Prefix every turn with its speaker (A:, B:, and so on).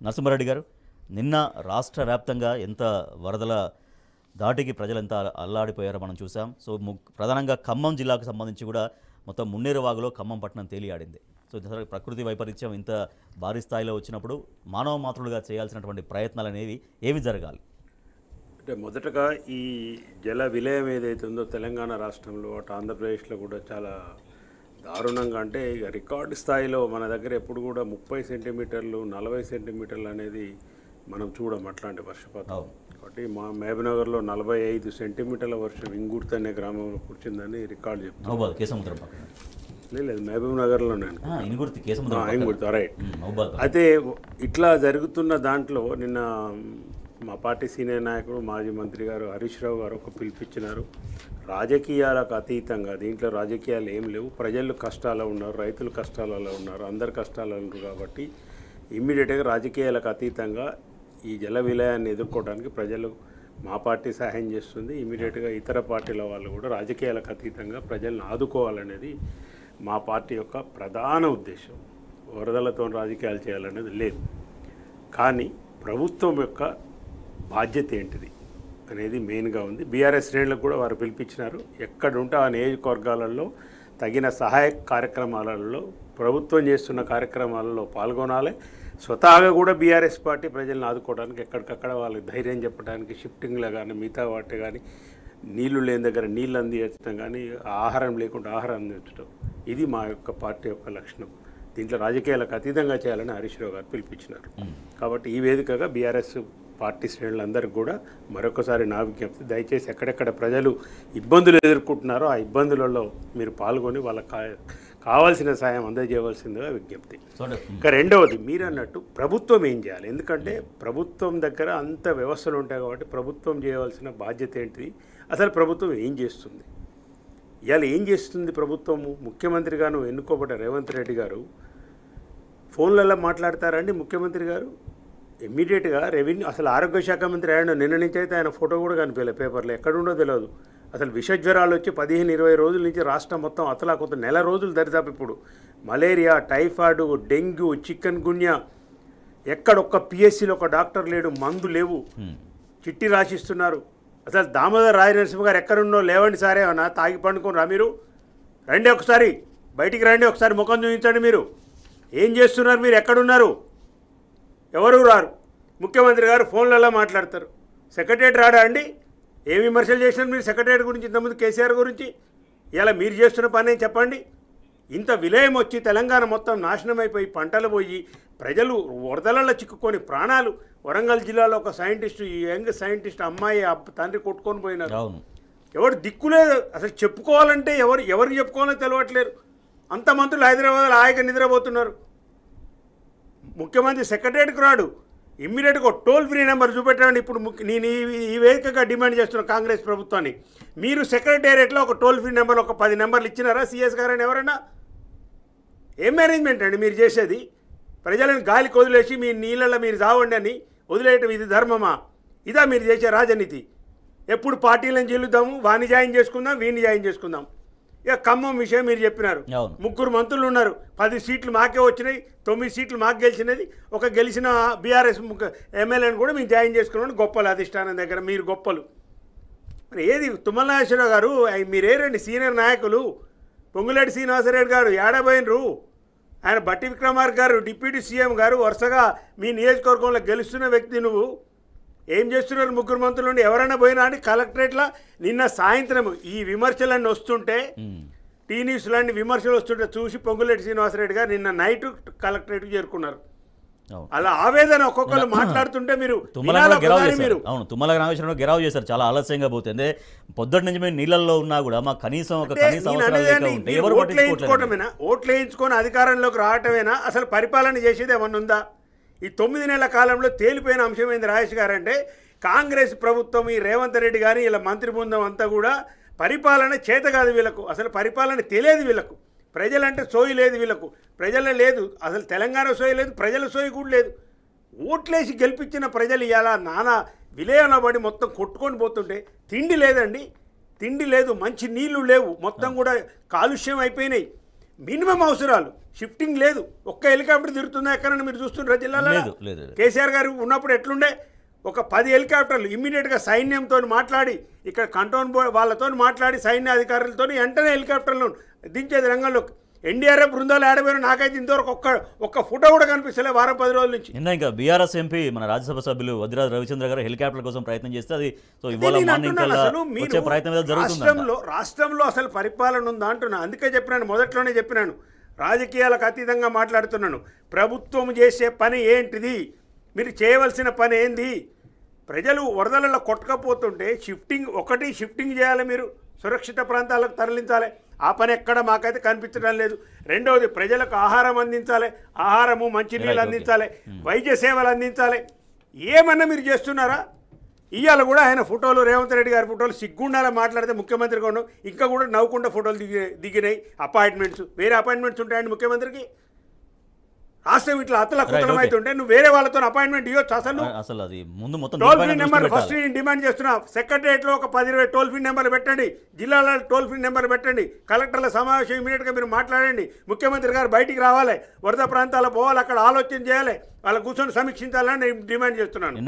A: నరసింహారెడ్డి గారు, నిన్న రాష్ట్ర వ్యాప్తంగా ఎంత వరదల దాటికి ప్రజలు ఎంత అల్లాడిపోయారో మనం చూసాం. సో ప్రధానంగా ఖమ్మం జిల్లాకు సంబంధించి కూడా మొత్తం మున్నేరు వాగులో ఖమ్మం పట్టణం తేలియాడింది. సో ప్రకృతి వైపరీత్యం ఇంత భారీ స్థాయిలో వచ్చినప్పుడు మానవ మాతృలుగా చేయాల్సినటువంటి ప్రయత్నాలు అనేవి ఏవి జరగాలి?
B: అంటే మొదటగా ఈ జల విలయం ఏదైతే ఉందో తెలంగాణ రాష్ట్రంలో అటు ఆంధ్రప్రదేశ్లో కూడా చాలా దారుణంగా, అంటే ఇక రికార్డు స్థాయిలో మన దగ్గర ఎప్పుడు కూడా 30 సెంటీమీటర్లు 40 సెంటీమీటర్లు అనేది మనం చూడం అట్లాంటి వర్షపాతం. కాబట్టి మా మహబూబ్నగర్లో 45 సెంటీమీటర్ల వర్షం ఇంగుర్తి అనే గ్రామంలో కూర్చుందని రికార్డు చెప్తాను. లేదు, మహబూబ్నగర్లోనే ఇంగుర్తి, రైట్. అయితే ఇట్లా జరుగుతున్న దాంట్లో నిన్న మా పార్టీ సీనియర్ నాయకుడు మాజీ మంత్రి గారు హరీష్ రావు గారు ఒక పిలిపించినారు. రాజకీయాలకు అతీతంగా, దీంట్లో రాజకీయాలు ఏం లేవు, ప్రజలు కష్టాల్లో ఉన్నారు, రైతులు కష్టాలలో ఉన్నారు, అందరు కష్టాల్లో ఉన్నారు. కాబట్టి ఇమ్మీడియట్గా రాజకీయాలకు అతీతంగా ఈ జల విలయాన్ని ఎదుర్కోవడానికి ప్రజలు, మా పార్టీ సహాయం చేస్తుంది. ఇమ్మీడియట్గా ఇతర పార్టీల వాళ్ళు కూడా రాజకీయాలకు అతీతంగా ప్రజలను ఆదుకోవాలనేది మా పార్టీ యొక్క ప్రధాన ఉద్దేశం. వరదలతో రాజకీయాలు చేయాలనేది లేదు. కానీ ప్రభుత్వం యొక్క బాధ్యత ఏంటిది అనేది మెయిన్గా ఉంది. బీఆర్ఎస్ శ్రేణులకు కూడా వారు పిలిపించినారు. ఎక్కడుంటే ఆ నియోజకవర్గాలలో తగిన సహాయ కార్యక్రమాలలో, ప్రభుత్వం చేస్తున్న కార్యక్రమాలలో పాల్గొనాలి. స్వతహాగా కూడా బీఆర్ఎస్ పార్టీ ప్రజలను ఆదుకోవడానికి ఎక్కడికక్కడ వాళ్ళకి ధైర్యం చెప్పడానికి, షిఫ్టింగ్లో కానీ మిగతా వాటి కానీ, నీళ్లు లేని దగ్గర నీళ్ళు అందించడం కానీ, ఆహారం లేకుండా ఆహారం అందించడం, ఇది మా యొక్క పార్టీ యొక్క లక్షణం. దీంట్లో రాజకీయాలకు అతీతంగా చేయాలని హరీష్ రావు గారు పిలిపించినారు. కాబట్టి ఈ వేదికగా బీఆర్ఎస్ పార్టీ శ్రేణులందరికీ కూడా మరొకసారి నా విజ్ఞప్తి, దయచేసి ఎక్కడెక్కడ ప్రజలు ఇబ్బందులు ఎదుర్కొంటున్నారో ఆ ఇబ్బందులలో మీరు పాల్గొని వాళ్ళకి కావాల్సిన సాయం అందజేయవలసిందిగా విజ్ఞప్తి. ఇంకా రెండవది, మీరు అన్నట్టు ప్రభుత్వం ఏం చేయాలి? ఎందుకంటే ప్రభుత్వం దగ్గర అంత వ్యవస్థలు ఉంటాయి కాబట్టి ప్రభుత్వం చేయవలసిన బాధ్యత ఏంటిది, అసలు ప్రభుత్వం ఏం చేస్తుంది, ఇవాళ ఏం చేస్తుంది ప్రభుత్వము? ముఖ్యమంత్రిగా నువ్వు ఎన్నుకోబడ్డ రేవంత్ రెడ్డి గారు ఫోన్లలో మాట్లాడతారండి. ముఖ్యమంత్రి గారు ఇమ్మీడియట్గా రెవెన్యూ, అసలు ఆరోగ్య శాఖ మంత్రి ఆయన నిన్న నుంచి అయితే ఆయన ఫోటో కూడా కనిపించలే పేపర్లో, ఎక్కడుండో తెలియదు. అసలు విషజ్వరాలు వచ్చి 15-20 రోజుల నుంచి రాష్ట్రం మొత్తం అతలాకొత్త, నెల రోజులు దరిదాపు. ఇప్పుడు మలేరియా, టైఫాయిడ్, డెంగ్యూ, చికెన్ గున్యా, ఎక్కడొక్క పిఎస్సీలో ఒక డాక్టర్ లేడు, మందు లేవు, చిట్టి రాసిస్తున్నారు. అసలు దామోదర్ రాజనరసింహ గారు ఎక్కడున్నో లేవండి సారే అన్నా, తాగి పండుకోనరా మీరు? రండి ఒకసారి బయటికి రండి, ఒకసారి ముఖం చూపించండి. మీరు ఏం చేస్తున్నారు? మీరు ఎక్కడున్నారు? ఎవరు రారు. ముఖ్యమంత్రి గారు ఫోన్లలో మాట్లాడతారు. సెక్రటరీ రాడా అండి? ఏం విమర్శలు చేసినారు మీరు సెక్రటరీ గురించి, ఇంతకుముందు కేసీఆర్ గురించి? ఇలా మీరు చేస్తున్న పని చెప్పండి. ఇంత విలయం వచ్చి తెలంగాణ మొత్తం నాశనం అయిపోయి, పంటలు పోయి, ప్రజలు వరదలలో చిక్కుకొని ప్రాణాలు, వరంగల్ జిల్లాలో ఒక సైంటిస్టు, ఈ యంగ్ సైంటిస్ట్ అమ్మాయి తండ్రి కొట్టుకొని పోయినారు. ఎవరు దిక్కులేదు అసలు, చెప్పుకోవాలంటే ఎవరికి చెప్పుకోవాలో తెలియట్లేరు. అంత మంత్రులు హైదరాబాద్లో హాయిగా నిద్రపోతున్నారు. ముఖ్యమంత్రి సెక్రటరీకి రాడు. ఇమ్మీడియట్గా టోల్ ఫ్రీ నెంబర్ చూపెట్టండి. ఇప్పుడు నేను ఈ వేదికగా డిమాండ్ చేస్తున్న కాంగ్రెస్ ప్రభుత్వాన్ని, మీరు సెక్రటేరియట్లో ఒక టోల్ ఫ్రీ నెంబర్ ఒక 10 నెంబర్లు ఇచ్చినారా సిఎస్ గారని? ఎవరైనా ఏం మేనేజ్మెంట్ అండి మీరు చేసేది? ప్రజలను గాలికి వదిలేసి మీ నీళ్ళల్లో మీరు చావండి అని వదిలేయటం ఇది ధర్మమా? ఇదా మీరు చేసే రాజనీతి? ఎప్పుడు పార్టీలను చెల్లుద్దాము, వాణ్ణి జాయిన్ చేసుకుందాం, వీడిని జాయిన్ చేసుకుందాం. ఇక ఖమ్మం విషయం మీరు చెప్పినారు. 3 మంత్రులు ఉన్నారు, 10 సీట్లు మాకే వచ్చినాయి, 9 సీట్లు మాకు గెలిచినది, ఒక గెలిచిన బీఆర్ఎస్ ఎమ్మెల్యేని కూడా మేము జాయిన్ చేసుకున్నాం. గొప్పలు అధిష్టానం దగ్గర మీరు గొప్పలు. మరి ఏది తుమ్మల నాగేశ్వరరావు గారు, మీరేరండి సీనియర్ నాయకులు? పొంగులేటి శ్రీనివాసరెడ్డి గారు ఏడబోయినరు, ఆయన బట్టి విక్రమార్క గారు డిప్యూటీ సీఎం గారు, వరుసగా మీ నియోజకవర్గంలో గెలుస్తున్న వ్యక్తి. నువ్వు ఏం చేస్తున్నారు? 3 మంత్రులు నుండి ఎవరైనా పోయినా అని కలెక్టరేట్లో నిన్న సాయంత్రం ఈ విమర్శలన్నీ వస్తుంటే, టీ న్యూస్లన్నీ విమర్శలు వస్తుంటే చూసి పొంగులేటి శ్రీనివాసరెడ్డి గారు నిన్న నైట్ కలెక్టరేట్కి చేరుకున్నారు. అలా ఆవేదన ఒక్కొక్కరు మాట్లాడుతుంటే మీరు
A: తుమ్మల నాగేశ్వరరావు గెరావ్ చేశారు. చాలా ఆలస్యంగా పోతుంది. పొద్దుటి నుంచి మేము నీళ్ళల్లో ఉన్నా కూడా మాకు కనీసం
B: ఓట్లు వేయించుకొని అధికారంలోకి రావటమేనా? అసలు పరిపాలన చేసేది ఏమన్నా ఉందా? ఈ 9 నెలల కాలంలో తేలిపోయిన అంశం ఏంది రాజేష్ గారు అంటే, కాంగ్రెస్ ప్రభుత్వం, ఈ రేవంత్ రెడ్డి కానీ ఇలా మంత్రి బృందం అంతా కూడా పరిపాలన చేత కాదు వీళ్ళకు. అసలు పరిపాలన తెలియదు వీళ్ళకు. ప్రజలంటే సోయి లేదు వీళ్ళకు, ప్రజల లేదు, అసలు తెలంగాణ సోయి లేదు, ప్రజల సోయి కూడా లేదు. ఓట్లేసి గెలిపించిన ప్రజలు ఇలా నానా విలయంలో పడి మొత్తం కొట్టుకొని పోతుంటే, తిండి లేదండి, తిండి లేదు, మంచి నీళ్లు లేవు, మొత్తం కూడా కాలుష్యం అయిపోయినాయి. మినిమం అవసరాలు షిఫ్టింగ్ లేదు. ఒక్క హెలికాప్టర్ తిరుగుతుందా ఎక్కడన్నా మీరు చూస్తుంటారా జిల్లాలో?
A: లేదు లేదు
B: కేసీఆర్ గారు ఉన్నప్పుడు ఎట్లుండే, ఒక 10 హెలికాప్టర్లు ఇమ్మీడియట్గా సైన్యంతో మాట్లాడి, ఇక్కడ కంట్రోల్ వాళ్ళతో మాట్లాడి, సైన్య అధికారులతో వెంటనే హెలికాప్టర్లను దించేది రంగంలోకి. ఎన్డీఆర్ఎఫ్ బృందాలు ఆడబోయిన నాకైతే ఇంతవరకు ఒక్క ఫోటో కూడా కనిపిస్తలే వారం 10 రోజుల నుంచి.
A: నిన్న ఇంకా బీఆర్ఎస్ ఎంపీ మన రాజ్యసభ సభ్యులు వద్దిరాజు రవిచంద్ర గారు హెలికాప్టర్ కోసం ప్రయత్నం చేస్తే అది సో ఇవాళ మార్నింగ్ కల్లా వచ్చే ప్రయత్నం ఏదో జరుగుతుంది.
B: రాష్ట్రంలో అసలు పరిపాలన ఉందా అంటున్నా. అందుకే చెప్పినాను, మొదట్లోనే చెప్పినాను, రాజకీయాలకు అతీతంగా మాట్లాడుతున్నాను. ప్రభుత్వం చేసే పని ఏంటిది, మీరు చేయవలసిన పని ఏంది? ప్రజలు వరదలలో కొట్టకపోతుంటే షిఫ్టింగ్ చేయాలి, మీరు సురక్షిత ప్రాంతాలకు తరలించాలి. ఆ పని ఎక్కడ మాకైతే కనిపించడం లేదు. రెండవది, ప్రజలకు ఆహారం అందించాలి, ఆహారము మంచినీళ్ళు అందించాలి, వైద్య సేవలు అందించాలి. ఏమన్నా మీరు చేస్తున్నారా? ఇవాళ కూడా ఆయన ఫోటోలు, రేవంత్ రెడ్డి గారి ఫోటోలు సిగ్గుండాలని మాట్లాడితే ముఖ్యమంత్రి కొను ఇంకా కూడా నవ్వుకుంటే ఫోటోలు దిగినాయి. అపాయింట్మెంట్స్, వేరే అపాయింట్మెంట్స్ ఉంటాయండి ముఖ్యమంత్రికి? రాష్ట్రం ఇట్లా అతలకుతలం అవుతుంటే నువ్వు వేరే వాళ్ళతో అపాయింట్మెంట్ ఇవ్వచ్చు?
A: అసలు అది ముందు మొత్తం
B: టోల్ ఫ్రీ నెంబర్ ఫస్ట్ నేను డిమాండ్ చేస్తున్నా. సెక్రటరియట్లో ఒక 10-20 టోల్ ఫ్రీ నెంబర్లు పెట్టండి, జిల్లాలో టోల్ ఫ్రీ నెంబర్ పెట్టండి, కలెక్టర్ల సమావేశం ఇమీడియట్గా మీరు మాట్లాడండి. ముఖ్యమంత్రి గారు బయటికి రావాలి, వరద ప్రాంతాలకు పోవాలి, అక్కడ ఆలోచన చేయాలి, వాళ్ళు కూర్చొని సమీక్షించాలని నేను డిమాండ్ చేస్తున్నాను.